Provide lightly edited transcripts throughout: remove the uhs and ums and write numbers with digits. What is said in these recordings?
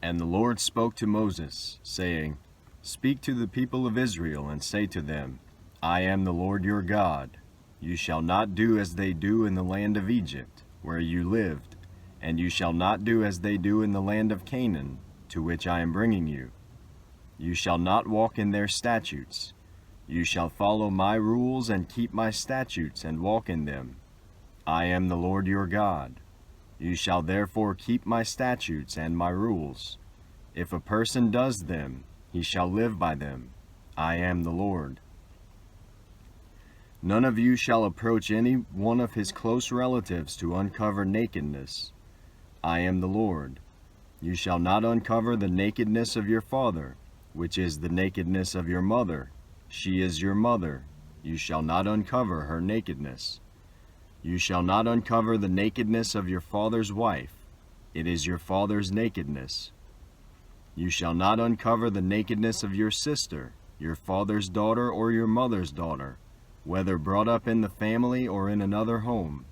And the Lord spoke to Moses, saying, Speak to the people of Israel, and say to them, I am the Lord your God. You shall not do as they do in the land of Egypt, where you lived, and you shall not do as they do in the land of Canaan, to which I am bringing you. You shall not walk in their statutes. You shall follow my rules and keep my statutes and walk in them. I am the Lord your God. You shall therefore keep my statutes and my rules. If a person does them, he shall live by them. I am the Lord. None of you shall approach any one of his close relatives to uncover nakedness. I am the Lord. You shall not uncover the nakedness of your father, which is the nakedness of your mother. She is your mother. You shall not uncover her nakedness. You shall not uncover the nakedness of your father's wife. It is your father's nakedness. You shall not uncover the nakedness of your sister, your father's daughter or your mother's daughter, whether brought up in the family or in another home.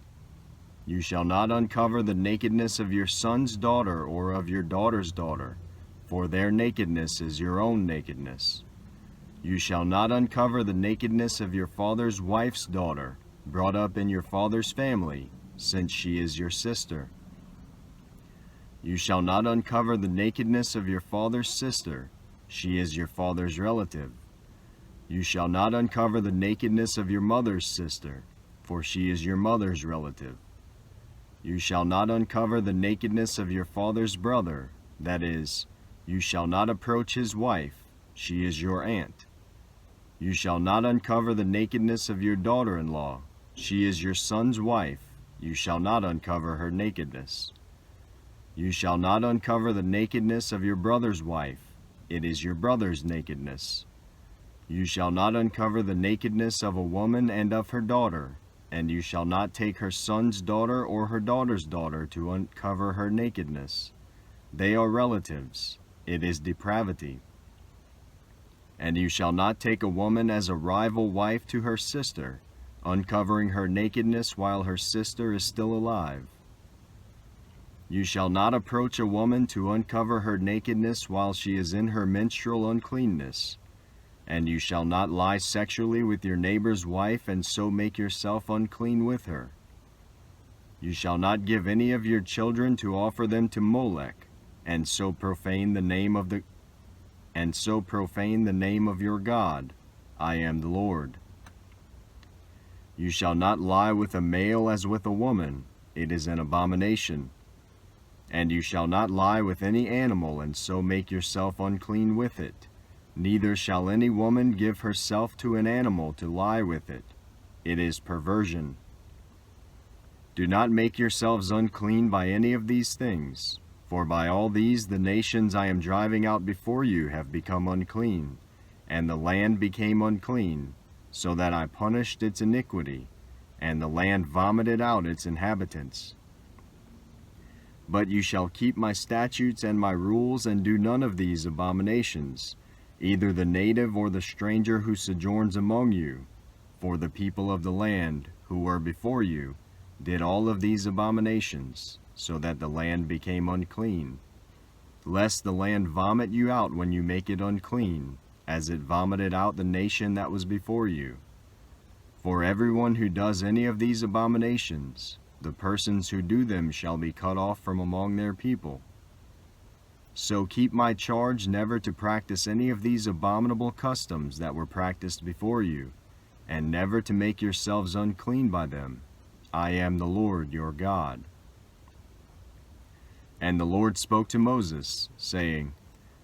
You shall not uncover the nakedness of your son's daughter or of your daughter's daughter, for their nakedness is your own nakedness. You shall not uncover the nakedness of your father's wife's daughter, brought up in your father's family, since she is your sister. You shall not uncover the nakedness of your father's sister. She is your father's relative. You shall not uncover the nakedness of your mother's sister, for she is your mother's relative. You shall not uncover the nakedness of your father's brother, that is, you shall not approach his wife, she is your aunt. You shall not uncover the nakedness of your daughter-in-law, she is your son's wife, you shall not uncover her nakedness. You shall not uncover the nakedness of your brother's wife, it is your brother's nakedness. You shall not uncover the nakedness of a woman and of her daughter, and you shall not take her son's daughter or her daughter's daughter to uncover her nakedness. They are relatives. It is depravity. And you shall not take a woman as a rival wife to her sister, uncovering her nakedness while her sister is still alive. You shall not approach a woman to uncover her nakedness while she is in her menstrual uncleanness. And you shall not lie sexually with your neighbor's wife and so make yourself unclean with her. You shall not give any of your children to offer them to Molech, and so profane the name of your God. I am the Lord. You shall not lie with a male as with a woman. It is an abomination. And you shall not lie with any animal and so make yourself unclean with it. Neither shall any woman give herself to an animal to lie with it. It is perversion. Do not make yourselves unclean by any of these things, for by all these the nations I am driving out before you have become unclean, and the land became unclean, so that I punished its iniquity, and the land vomited out its inhabitants. But you shall keep my statutes and my rules and do none of these abominations, either the native or the stranger who sojourns among you, for the people of the land, who were before you, did all of these abominations, so that the land became unclean. Lest the land vomit you out when you make it unclean, as it vomited out the nation that was before you. For everyone who does any of these abominations, the persons who do them shall be cut off from among their people. So keep my charge never to practice any of these abominable customs that were practiced before you, and never to make yourselves unclean by them. I am the Lord your God. And the Lord spoke to Moses, saying,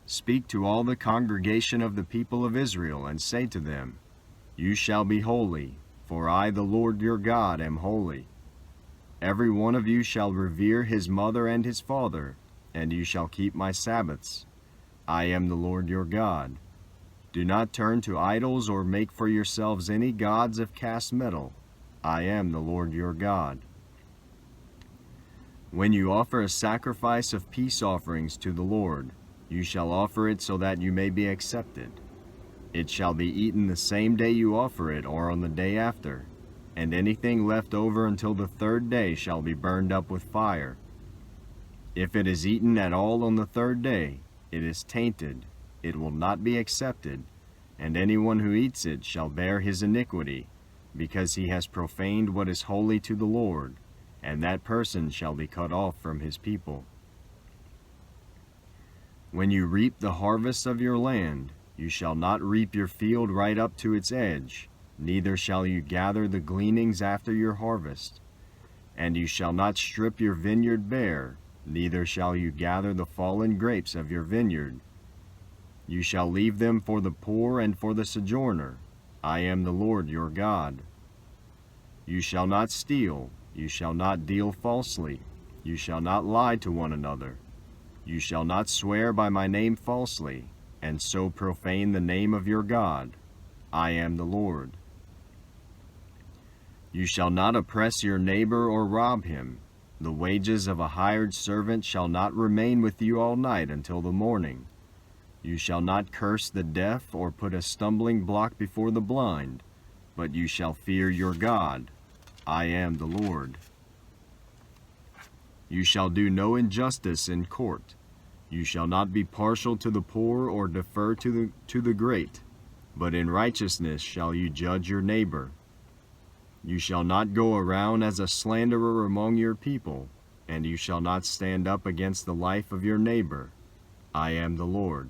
Speak to all the congregation of the people of Israel, and say to them, You shall be holy, for I, the Lord your God, am holy. Every one of you shall revere his mother and his father, and you shall keep my Sabbaths. I am the Lord your God. Do not turn to idols or make for yourselves any gods of cast metal. I am the Lord your God. When you offer a sacrifice of peace offerings to the Lord, you shall offer it so that you may be accepted. It shall be eaten the same day you offer it or on the day after, and anything left over until the third day shall be burned up with fire. If it is eaten at all on the third day, it is tainted, it will not be accepted, and anyone who eats it shall bear his iniquity, because he has profaned what is holy to the Lord, and that person shall be cut off from his people. When you reap the harvest of your land, you shall not reap your field right up to its edge, neither shall you gather the gleanings after your harvest. And you shall not strip your vineyard bare, neither shall you gather the fallen grapes of your vineyard. You shall leave them for the poor and for the sojourner. I am the Lord your God. You shall not steal, you shall not deal falsely, you shall not lie to one another. You shall not swear by my name falsely, and so profane the name of your God. I am the Lord. You shall not oppress your neighbor or rob him. The wages of a hired servant shall not remain with you all night until the morning. You shall not curse the deaf or put a stumbling block before the blind, but you shall fear your God. I am the Lord. You shall do no injustice in court. You shall not be partial to the poor or defer to the great, but in righteousness shall you judge your neighbor. You shall not go around as a slanderer among your people, and you shall not stand up against the life of your neighbor. I am the Lord.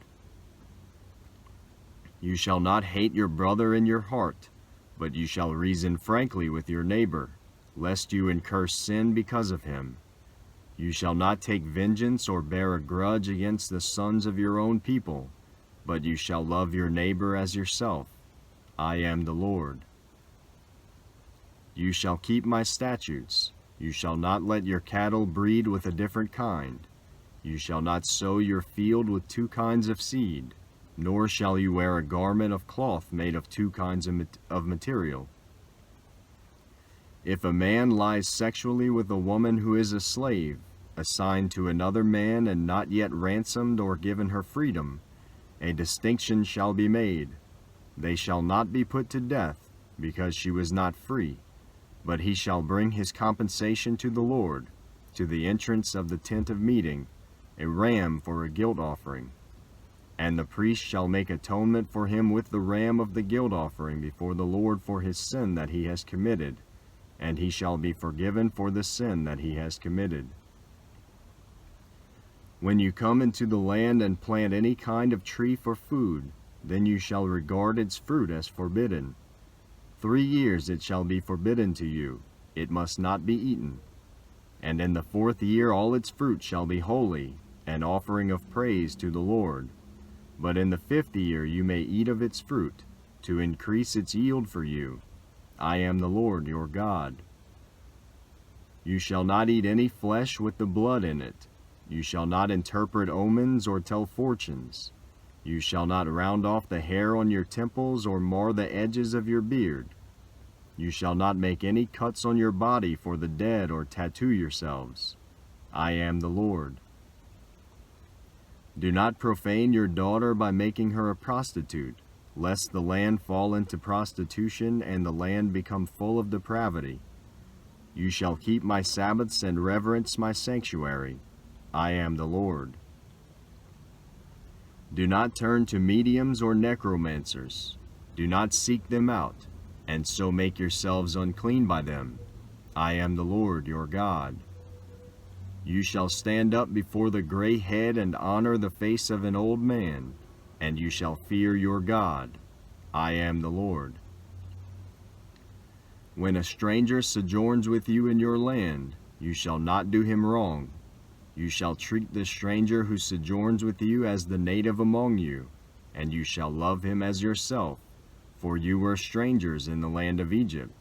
You shall not hate your brother in your heart, but you shall reason frankly with your neighbor, lest you incur sin because of him. You shall not take vengeance or bear a grudge against the sons of your own people, but you shall love your neighbor as yourself. I am the Lord. You shall keep my statutes. You shall not let your cattle breed with a different kind. You shall not sow your field with two kinds of seed, nor shall you wear a garment of cloth made of two kinds of material. If a man lies sexually with a woman who is a slave, assigned to another man and not yet ransomed or given her freedom, a distinction shall be made. They shall not be put to death, because she was not free, but he shall bring his compensation to the Lord, to the entrance of the tent of meeting, a ram for a guilt offering. And the priest shall make atonement for him with the ram of the guilt offering before the Lord for his sin that he has committed, and he shall be forgiven for the sin that he has committed. When you come into the land and plant any kind of tree for food, then you shall regard its fruit as forbidden. 3 years it shall be forbidden to you, it must not be eaten. And in the 4th year all its fruit shall be holy, an offering of praise to the Lord. But in the 5th year you may eat of its fruit, to increase its yield for you. I am the Lord your God. You shall not eat any flesh with the blood in it. You shall not interpret omens or tell fortunes. You shall not round off the hair on your temples or mar the edges of your beard. You shall not make any cuts on your body for the dead or tattoo yourselves. I am the Lord. Do not profane your daughter by making her a prostitute, lest the land fall into prostitution and the land become full of depravity. You shall keep my Sabbaths and reverence my sanctuary. I am the Lord. Do not turn to mediums or necromancers. Do not seek them out, and so make yourselves unclean by them. I am the Lord your God. You shall stand up before the gray head and honor the face of an old man, and you shall fear your God. I am the Lord. When a stranger sojourns with you in your land, you shall not do him wrong. You shall treat the stranger who sojourns with you as the native among you, and you shall love him as yourself, for you were strangers in the land of Egypt.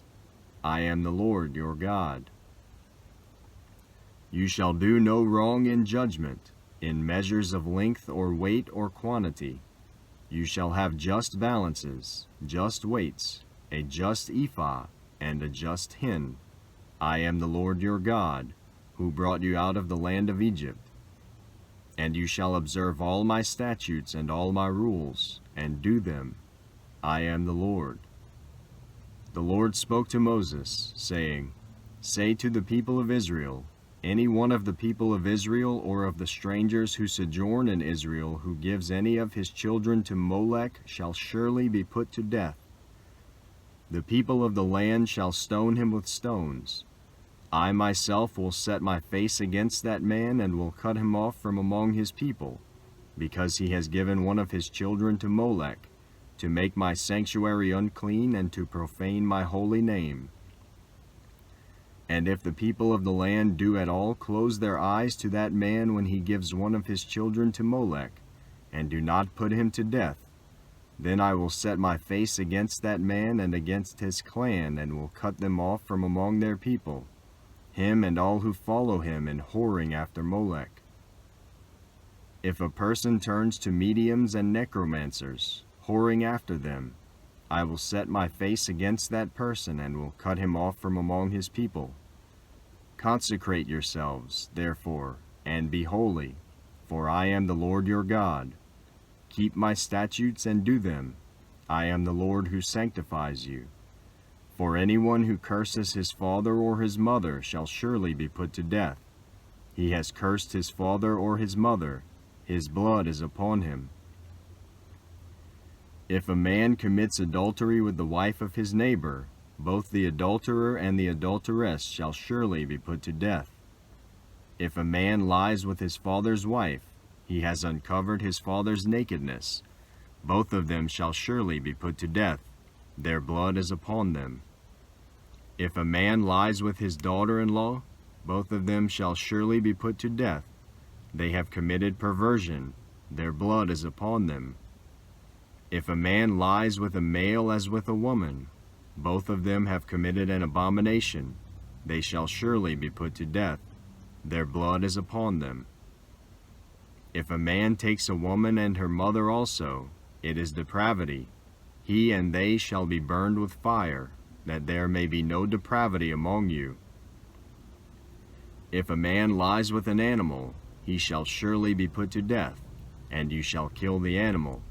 I am the Lord your God. You shall do no wrong in judgment, in measures of length or weight or quantity. You shall have just balances, just weights, a just ephah, and a just hin. I am the Lord your God, who brought you out of the land of Egypt. And you shall observe all my statutes and all my rules, and do them. I am the Lord. The Lord spoke to Moses, saying, Say to the people of Israel, Any one of the people of Israel or of the strangers who sojourn in Israel who gives any of his children to Molech shall surely be put to death. The people of the land shall stone him with stones. I myself will set my face against that man and will cut him off from among his people, because he has given one of his children to Molech, to make my sanctuary unclean and to profane my holy name. And if the people of the land do at all close their eyes to that man when he gives one of his children to Molech, and do not put him to death, then I will set my face against that man and against his clan, and will cut them off from among their people, him and all who follow him in whoring after Molech. If a person turns to mediums and necromancers, whoring after them, I will set my face against that person and will cut him off from among his people. Consecrate yourselves, therefore, and be holy, for I am the Lord your God. Keep my statutes and do them. I am the Lord who sanctifies you. For anyone who curses his father or his mother shall surely be put to death. He has cursed his father or his mother, his blood is upon him. If a man commits adultery with the wife of his neighbor, both the adulterer and the adulteress shall surely be put to death. If a man lies with his father's wife, he has uncovered his father's nakedness. Both of them shall surely be put to death. Their blood is upon them. If a man lies with his daughter-in-law, both of them shall surely be put to death. They have committed perversion. Their blood is upon them. If a man lies with a male as with a woman, both of them have committed an abomination. They shall surely be put to death. Their blood is upon them. If a man takes a woman and her mother also, it is depravity. He and they shall be burned with fire, that there may be no depravity among you. If a man lies with an animal, he shall surely be put to death, and you shall kill the animal.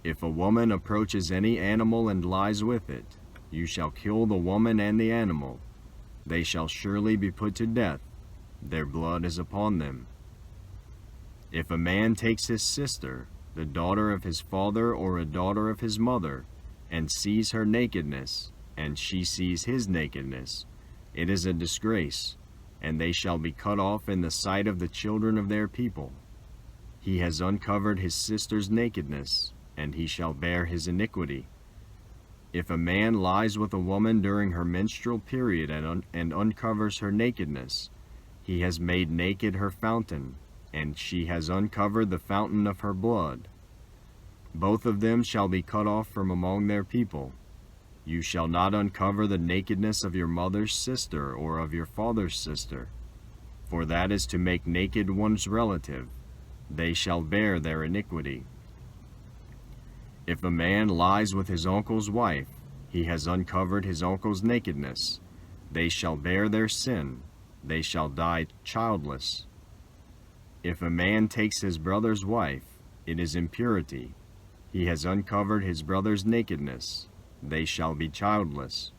If a woman approaches any animal and lies with it, you shall kill the woman and the animal. They shall surely be put to death. Their blood is upon them. If a man takes his sister, the daughter of his father or a daughter of his mother, and sees her nakedness, and she sees his nakedness, it is a disgrace, and they shall be cut off in the sight of the children of their people. He has uncovered his sister's nakedness, and he shall bear his iniquity. If a man lies with a woman during her menstrual period and uncovers her nakedness, he has made naked her fountain, and she has uncovered the fountain of her blood. Both of them shall be cut off from among their people. You shall not uncover the nakedness of your mother's sister or of your father's sister, for that is to make naked one's relative. They shall bear their iniquity. If a man lies with his uncle's wife, he has uncovered his uncle's nakedness. They shall bear their sin. They shall die childless. If a man takes his brother's wife, it is impurity. He has uncovered his brother's nakedness. They shall be childless.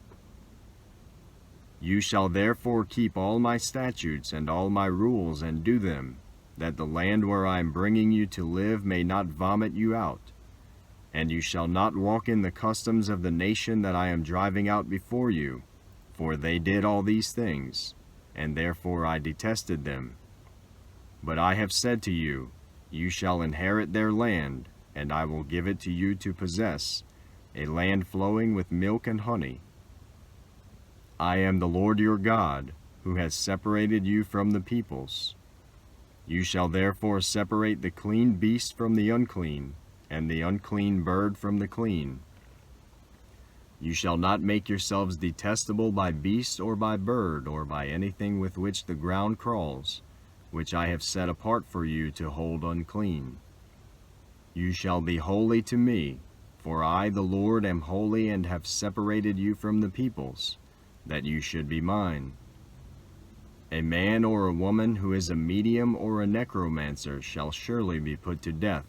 You shall therefore keep all my statutes and all my rules and do them, that the land where I am bringing you to live may not vomit you out. And you shall not walk in the customs of the nation that I am driving out before you, for they did all these things, and therefore I detested them. But I have said to you, you shall inherit their land, and I will give it to you to possess, a land flowing with milk and honey. I am the Lord your God, who has separated you from the peoples. You shall therefore separate the clean beast from the unclean, and the unclean bird from the clean. You shall not make yourselves detestable by beast or by bird or by anything with which the ground crawls, which I have set apart for you to hold unclean. You shall be holy to me, for I, the Lord, am holy and have separated you from the peoples, that you should be mine. A man or a woman who is a medium or a necromancer shall surely be put to death.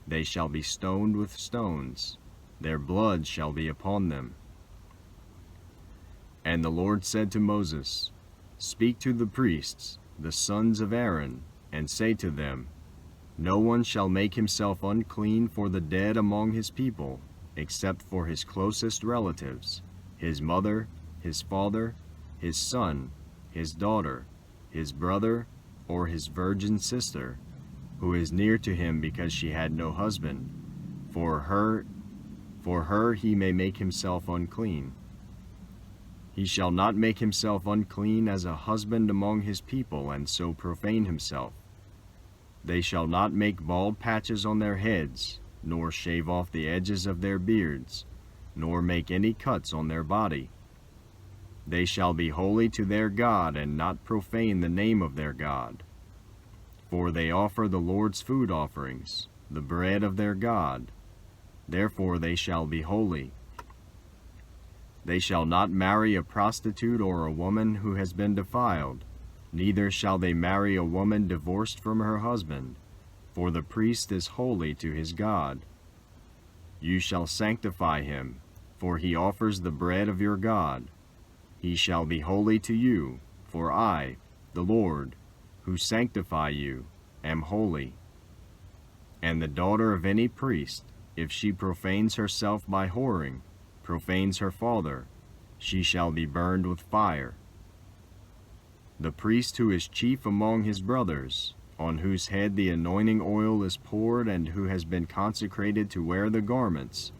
They shall be stoned with stones. Their blood shall be upon them. And the Lord said to Moses, Speak to the priests, the sons of Aaron, and say to them, No one shall make himself unclean for the dead among his people, except for his closest relatives, his mother, his father, his son, his daughter, his brother, or his virgin sister, who is near to him because she had no husband. For her he may make himself unclean. He shall not make himself unclean as a husband among his people, and so profane himself. They shall not make bald patches on their heads, nor shave off the edges of their beards, nor make any cuts on their body. They shall be holy to their God, and not profane the name of their God. For they offer the Lord's food offerings, the bread of their God. Therefore they shall be holy. They shall not marry a prostitute or a woman who has been defiled, neither shall they marry a woman divorced from her husband, for the priest is holy to his God. You shall sanctify him, for he offers the bread of your God. He shall be holy to you, for I, the Lord, who sanctify you, am holy. And the daughter of any priest, if she profanes herself by whoring, profanes her father, she shall be burned with fire. The priest who is chief among his brothers, on whose head the anointing oil is poured and who has been consecrated to wear the garments,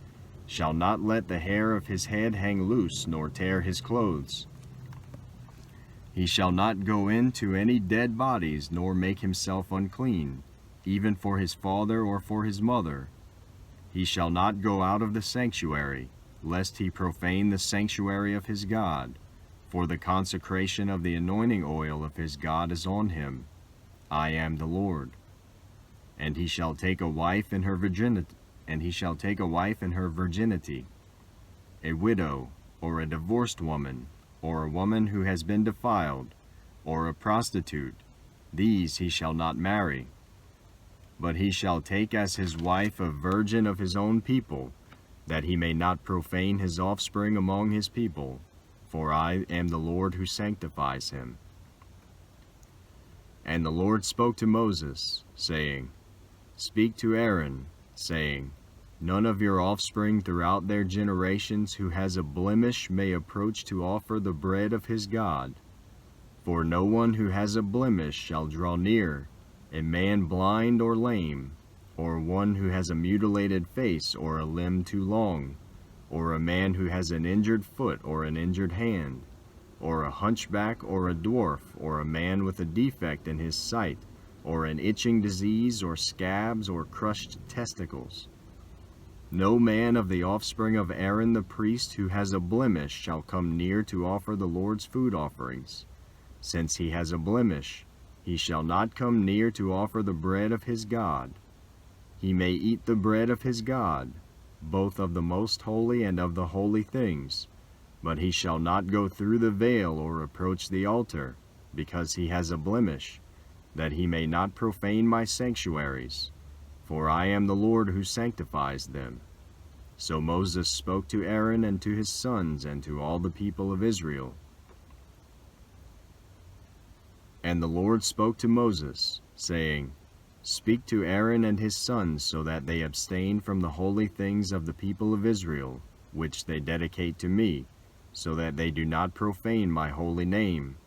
shall not let the hair of his head hang loose nor tear his clothes. He shall not go into any dead bodies nor make himself unclean, even for his father or for his mother. He shall not go out of the sanctuary, lest he profane the sanctuary of his God, for the consecration of the anointing oil of his God is on him. I am the Lord. And he shall take a wife in her virginity, a widow, or a divorced woman, or a woman who has been defiled, or a prostitute. These he shall not marry. But he shall take as his wife a virgin of his own people, that he may not profane his offspring among his people, for I am the Lord who sanctifies him. And the Lord spoke to Moses, saying, Speak to Aaron, saying, None of your offspring throughout their generations who has a blemish may approach to offer the bread of his God. For no one who has a blemish shall draw near, a man blind or lame, or one who has a mutilated face or a limb too long, or a man who has an injured foot or an injured hand, or a hunchback or a dwarf, or a man with a defect in his sight, or an itching disease, or scabs, or crushed testicles. No man of the offspring of Aaron the priest who has a blemish shall come near to offer the Lord's food offerings. Since he has a blemish, he shall not come near to offer the bread of his God. He may eat the bread of his God, both of the most holy and of the holy things, but he shall not go through the veil or approach the altar, because he has a blemish, that he may not profane my sanctuaries, for I am the Lord who sanctifies them. So Moses spoke to Aaron and to his sons and to all the people of Israel. And the Lord spoke to Moses, saying, Speak to Aaron and his sons so that they abstain from the holy things of the people of Israel, which they dedicate to me, so that they do not profane my holy name.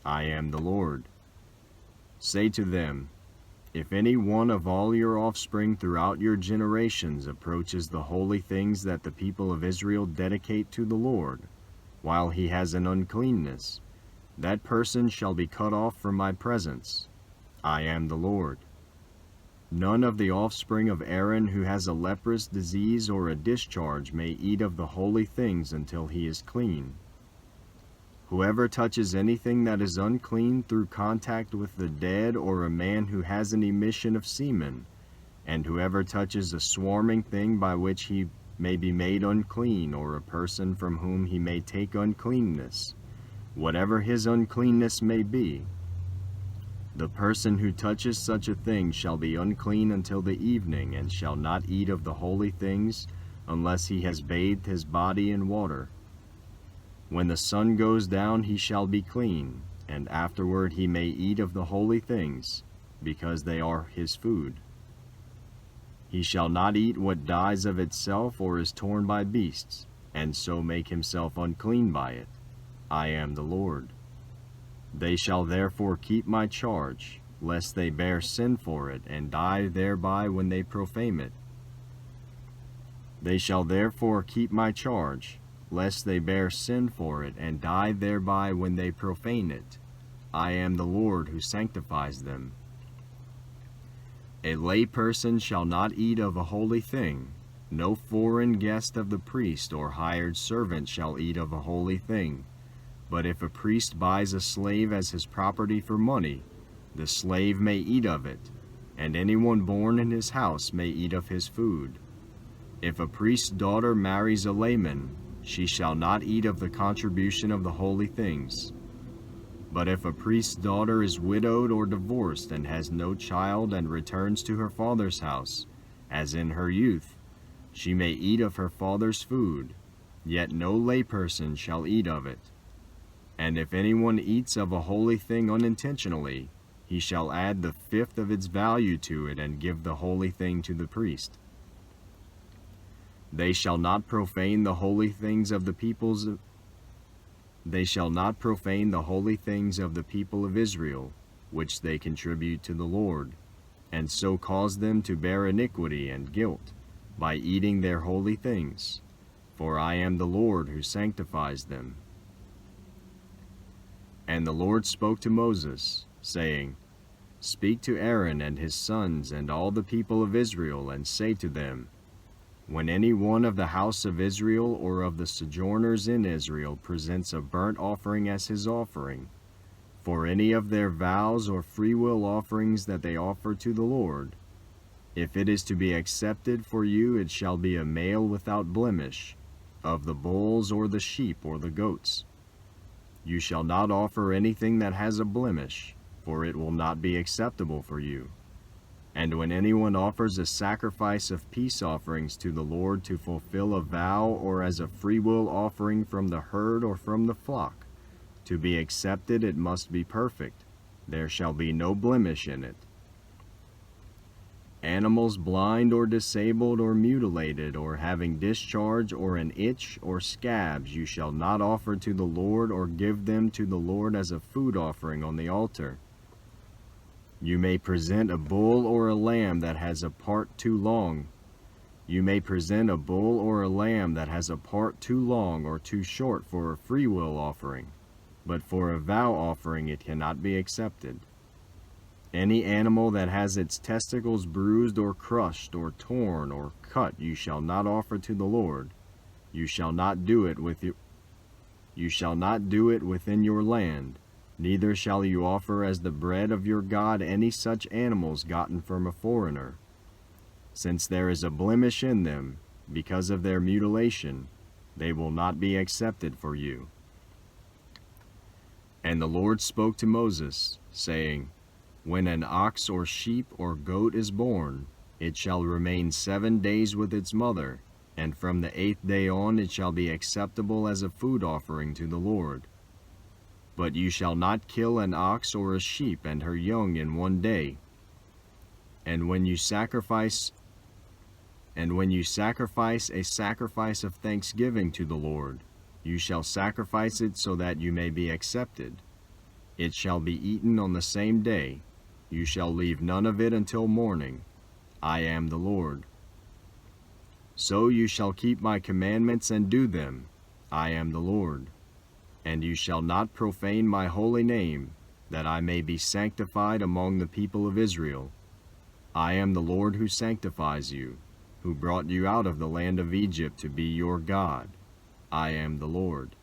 I am the Lord. Say to them, If any one of all your offspring throughout your generations approaches the holy things that the people of Israel dedicate to the Lord, while he has an uncleanness, that person shall be cut off from my presence. I am the Lord. None of the offspring of Aaron who has a leprous disease or a discharge may eat of the holy things until he is clean. Whoever touches anything that is unclean through contact with the dead or a man who has an emission of semen, and whoever touches a swarming thing by which he may be made unclean, or a person from whom he may take uncleanness, whatever his uncleanness may be, the person who touches such a thing shall be unclean until the evening, and shall not eat of the holy things unless he has bathed his body in water. When the sun goes down he shall be clean, and afterward he may eat of the holy things, because they are his food. He shall not eat what dies of itself or is torn by beasts, and so make himself unclean by it. I am the Lord. They shall therefore keep my charge, lest they bear sin for it, and die thereby when they profane it. They shall therefore keep my charge, lest they bear sin for it, and die thereby when they profane it. I am the Lord who sanctifies them. A lay person shall not eat of a holy thing. No foreign guest of the priest or hired servant shall eat of a holy thing. But if a priest buys a slave as his property for money, the slave may eat of it, and anyone born in his house may eat of his food. If a priest's daughter marries a layman, she shall not eat of the contribution of the holy things. But if a priest's daughter is widowed or divorced and has no child and returns to her father's house, as in her youth, she may eat of her father's food, yet no layperson shall eat of it. And if anyone eats of a holy thing unintentionally, he shall add the fifth of its value to it and give the holy thing to the priest. They shall not profane the holy things of the peoples. They shall not profane the holy things of the people of Israel, which they contribute to the Lord, and so cause them to bear iniquity and guilt by eating their holy things. For I am the Lord who sanctifies them. And the Lord spoke to Moses, saying, Speak to Aaron and his sons and all the people of Israel, and say to them, When any one of the house of Israel or of the sojourners in Israel presents a burnt offering as his offering, for any of their vows or freewill offerings that they offer to the Lord, if it is to be accepted for you, it shall be a male without blemish, of the bulls or the sheep or the goats. You shall not offer anything that has a blemish, for it will not be acceptable for you. And when anyone offers a sacrifice of peace offerings to the Lord to fulfill a vow, or as a freewill offering from the herd or from the flock, to be accepted it must be perfect. There shall be no blemish in it. Animals blind or disabled or mutilated or having discharge or an itch or scabs you shall not offer to the Lord or give them to the Lord as a food offering on the altar. You may present a bull or a lamb that has a part too long. You may present a bull or a lamb that has a part too long or too short for a freewill offering, but for a vow offering it cannot be accepted. Any animal that has its testicles bruised or crushed or torn or cut you shall not offer to the Lord. You shall not do it within your land. Neither shall you offer as the bread of your God any such animals gotten from a foreigner. Since there is a blemish in them, because of their mutilation, they will not be accepted for you. And the Lord spoke to Moses, saying, When an ox or sheep or goat is born, it shall remain 7 days with its mother, and from the 8th day on it shall be acceptable as a food offering to the Lord. But you shall not kill an ox or a sheep and her young in 1 day. And when you sacrifice a sacrifice of thanksgiving to the Lord, you shall sacrifice it so that you may be accepted. It shall be eaten on the same day. You shall leave none of it until morning. I am the Lord. So you shall keep my commandments and do them. I am the Lord. And you shall not profane my holy name, that I may be sanctified among the people of Israel. I am the Lord who sanctifies you, who brought you out of the land of Egypt to be your God. I am the Lord.